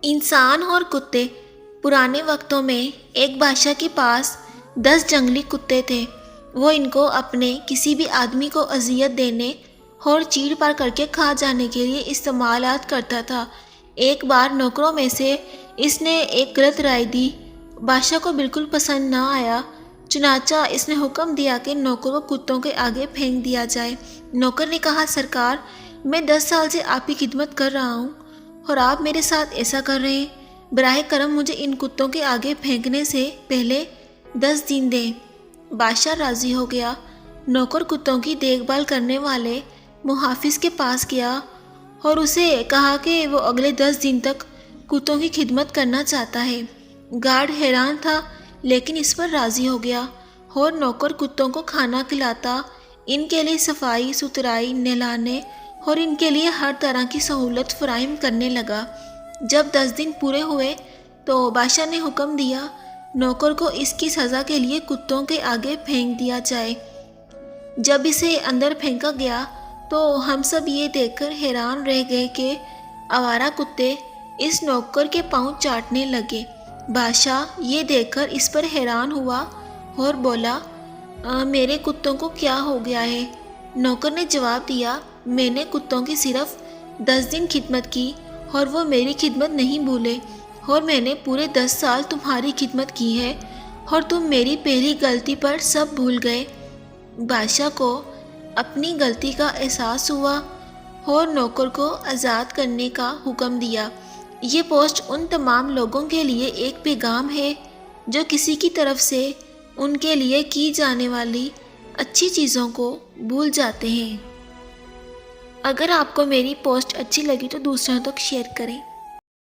انسان اور کتے۔ پرانے وقتوں میں ایک بادشاہ کے پاس 10 جنگلی کتے تھے۔ وہ ان کو اپنے کسی بھی آدمی کو اذیت دینے اور چیڑ پار کر کے کھا جانے کے لیے استعمالات کرتا تھا۔ ایک بار نوکروں میں سے اس نے ایک غلط رائے دی۔ بادشاہ کو بالکل پسند نہ آیا، چنانچہ اس نے حکم دیا کہ نوکر کو کتوں کے آگے پھینک دیا جائے۔ نوکر نے کہا، سرکار، میں 10 سال سے آپ کی خدمت کر رہا ہوں اور آپ میرے ساتھ ایسا کر رہے ہیں۔ براہ کرم مجھے ان کتوں کے آگے پھینکنے سے پہلے 10 دن دیں۔ بادشاہ راضی ہو گیا۔ نوکر کتوں کی دیکھ بھال کرنے والے محافظ کے پاس گیا اور اسے کہا کہ وہ اگلے 10 دن تک کتوں کی خدمت کرنا چاہتا ہے۔ گارڈ حیران تھا لیکن اس پر راضی ہو گیا اور نوکر کتوں کو کھانا کھلاتا، ان کے لیے صفائی ستھرائی، نہلانے اور ان کے لیے ہر طرح کی سہولت فراہم کرنے لگا۔ جب 10 دن پورے ہوئے تو بادشاہ نے حکم دیا، نوکر کو اس کی سزا کے لیے کتوں کے آگے پھینک دیا جائے۔ جب اسے اندر پھینکا گیا تو ہم سب یہ دیکھ کر حیران رہ گئے کہ آوارہ کتے اس نوکر کے پاؤں چاٹنے لگے۔ بادشاہ یہ دیکھ کر اس پر حیران ہوا اور بولا، میرے کتوں کو کیا ہو گیا ہے؟ نوکر نے جواب دیا، میں نے کتوں کی صرف 10 دن خدمت کی اور وہ میری خدمت نہیں بھولے، اور میں نے پورے 10 سال تمہاری خدمت کی ہے اور تم میری پہلی غلطی پر سب بھول گئے۔ بادشاہ کو اپنی غلطی کا احساس ہوا اور نوکر کو آزاد کرنے کا حکم دیا۔ یہ پوسٹ ان تمام لوگوں کے لیے ایک پیغام ہے جو کسی کی طرف سے ان کے لیے کی جانے والی اچھی چیزوں کو بھول جاتے ہیں۔ اگر آپ کو میری پوسٹ اچھی لگی تو دوسروں تک شیئر کریں۔